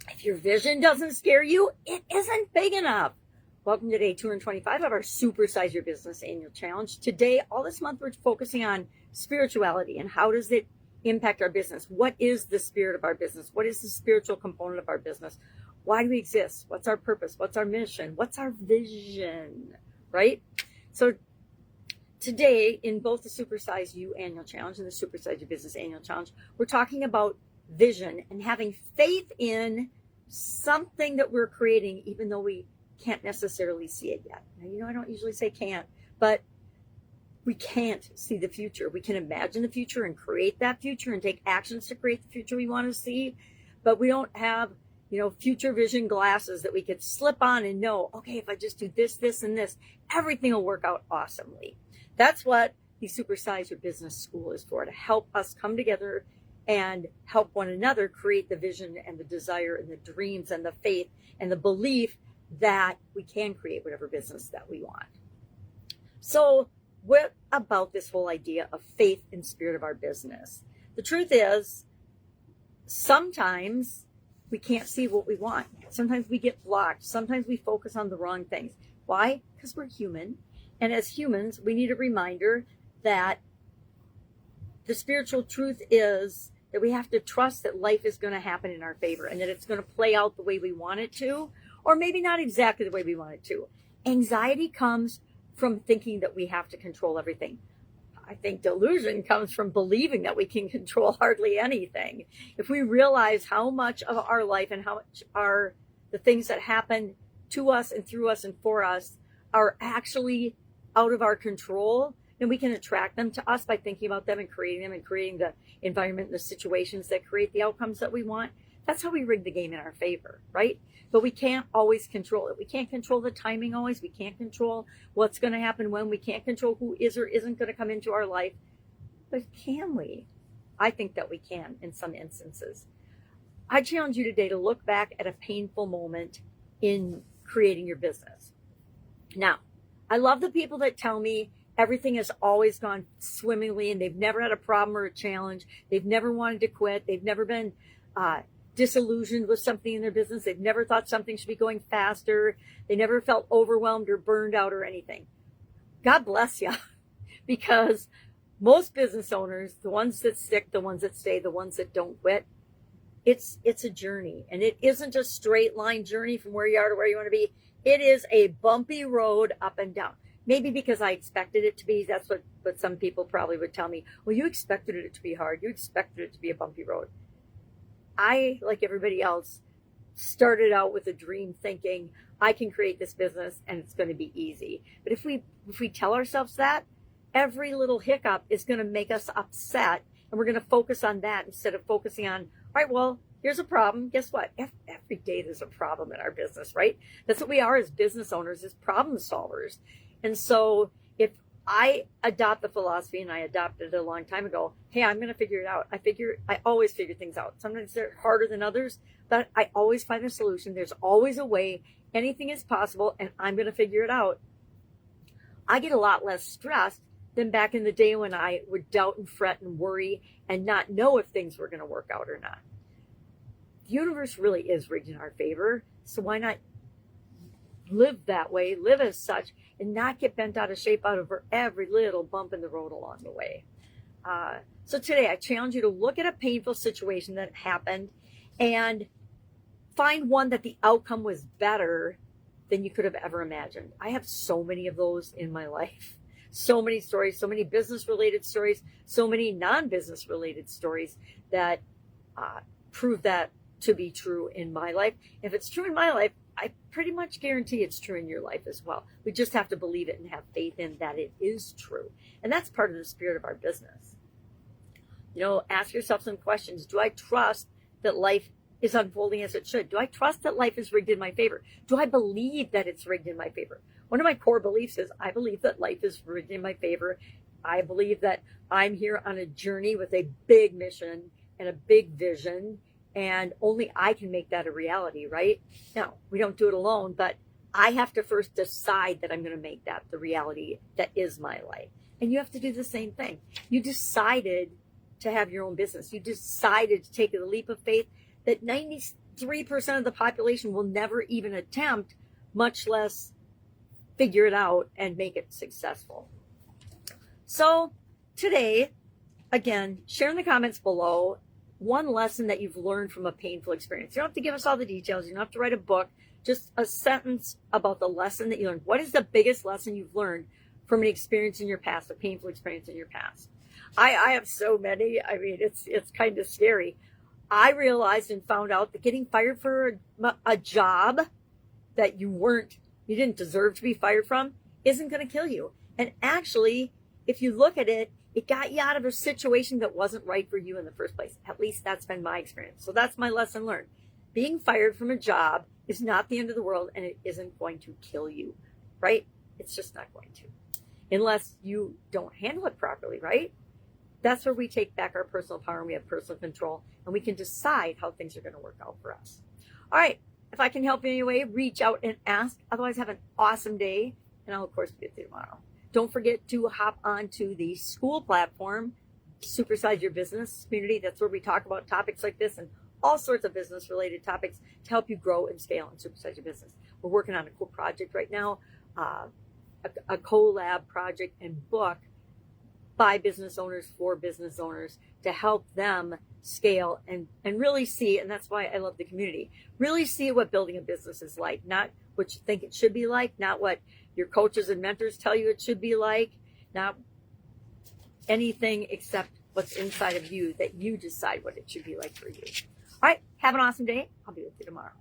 If your vision doesn't scare you, it isn't big enough. Welcome to day 225 of our Supersize Your Business Annual Challenge. Today, all this month, we're focusing on spirituality and how does it impact our business? What is the spirit of our business? What is the spiritual component of our business? Why do we exist? What's our purpose? What's our mission? What's our vision, right? So today, in both the Supersize You Annual Challenge and the Supersize Your Business Annual Challenge, we're talking about vision and having faith in something that we're creating, even though we can't necessarily see it yet. Now, I don't usually say can't, but we can't see the future. We can imagine the future and create that future and take actions to create the future we want to see, but we don't have, future vision glasses that we could slip on and know, okay, if I just do this, this, and this, everything will work out awesomely. That's what the Supersize Your Business School is for, to help us come together and help one another create the vision and the desire and the dreams and the faith and the belief that we can create whatever business that we want. So what about this whole idea of faith and spirit of our business? The truth is, sometimes we can't see what we want. Sometimes we get blocked. Sometimes we focus on the wrong things. Why? Because we're human. And as humans, we need a reminder that the spiritual truth is that we have to trust that life is going to happen in our favor and that it's going to play out the way we want it to, or maybe not exactly the way we want it to. Anxiety comes from thinking that we have to control everything. I think delusion comes from believing that we can control hardly anything. If we realize how much of our life and how much the things that happen to us and through us and for us are actually out of our control, then we can attract them to us by thinking about them and creating the environment and the situations that create the outcomes that we want. That's how we rig the game in our favor, right? But we can't always control it. We can't control the timing always. We can't control what's going to happen when. We can't control who is or isn't going to come into our life. But can we? I think that we can in some instances. I challenge you today to look back at a painful moment in creating your business. Now, I love the people that tell me everything has always gone swimmingly and they've never had a problem or a challenge. They've never wanted to quit. They've never been disillusioned with something in their business. They've never thought something should be going faster. They never felt overwhelmed or burned out or anything. God bless you, because most business owners, the ones that stick, the ones that stay, the ones that don't quit, it's a journey, and it isn't a straight line journey from where you are to where you want to be. It is a bumpy road up and down. Maybe because I expected it to be. That's what some people probably would tell me. Well, you expected it to be hard. You expected it to be a bumpy road. I, like everybody else, started out with a dream thinking I can create this business and it's going to be easy. But if we tell ourselves that, every little hiccup is going to make us upset, and we're going to focus on that instead of focusing on, all right, well, here's a problem. Guess what? Every day there's a problem in our business, right? That's what we are as business owners, as problem solvers. And so if I adopt the philosophy, and I adopted it a long time ago, hey, I'm going to figure it out. I always figure things out. Sometimes they're harder than others, but I always find a solution. There's always a way. Anything is possible, and I'm going to figure it out. I get a lot less stressed than back in the day when I would doubt and fret and worry and not know if things were going to work out or not. The universe really is rigged in our favor, so why not live that way, live as such, and not get bent out of shape out of every little bump in the road along the way. So today I challenge you to look at a painful situation that happened and find one that the outcome was better than you could have ever imagined. I have so many of those in my life. So many stories, so many business related stories, so many non-business related stories that prove that to be true in my life. If it's true in my life, I pretty much guarantee it's true in your life as well. We just have to believe it and have faith in that it is true. And that's part of the spirit of our business. Ask yourself some questions. Do I trust that life is unfolding as it should? Do I trust that life is rigged in my favor? Do I believe that it's rigged in my favor? One of my core beliefs is I believe that life is rigged in my favor. I believe that I'm here on a journey with a big mission and a big vision, and only I can make that a reality, right? Now, we don't do it alone, but I have to first decide that I'm going to make that the reality that is my life. And you have to do the same thing. You decided to have your own business. You decided to take a leap of faith that 93% of the population will never even attempt, much less figure it out and make it successful. So today, again, share in the comments below one lesson that you've learned from a painful experience. You don't have to give us all the details. You don't have to write a book. Just a sentence about the lesson that you learned. What is the biggest lesson you've learned from an experience in your past, a painful experience in your past? I have so many. I mean, it's kind of scary. I realized and found out that getting fired for a job that you didn't deserve to be fired from isn't going to kill you. And actually, if you look at it, it got you out of a situation that wasn't right for you in the first place. At least that's been my experience. So that's my lesson learned. Being fired from a job is not the end of the world, and it isn't going to kill you, right? It's just not going to. Unless you don't handle it properly, right? That's where we take back our personal power and we have personal control, and we can decide how things are going to work out for us. All right. If I can help in any way, reach out and ask. Otherwise, have an awesome day, and I'll, of course, be with you tomorrow. Don't forget to hop onto the school platform, Supersize Your Business community. That's where we talk about topics like this and all sorts of business-related topics to help you grow and scale and supersize your business. We're working on a cool project right now, a collab project and book by business owners for business owners to help them scale and really see, and that's why I love the community, really see what building a business is like, not what you think it should be like, not what your coaches and mentors tell you it should be like, not anything except what's inside of you that you decide what it should be like for you. All right, have an awesome day. I'll be with you tomorrow.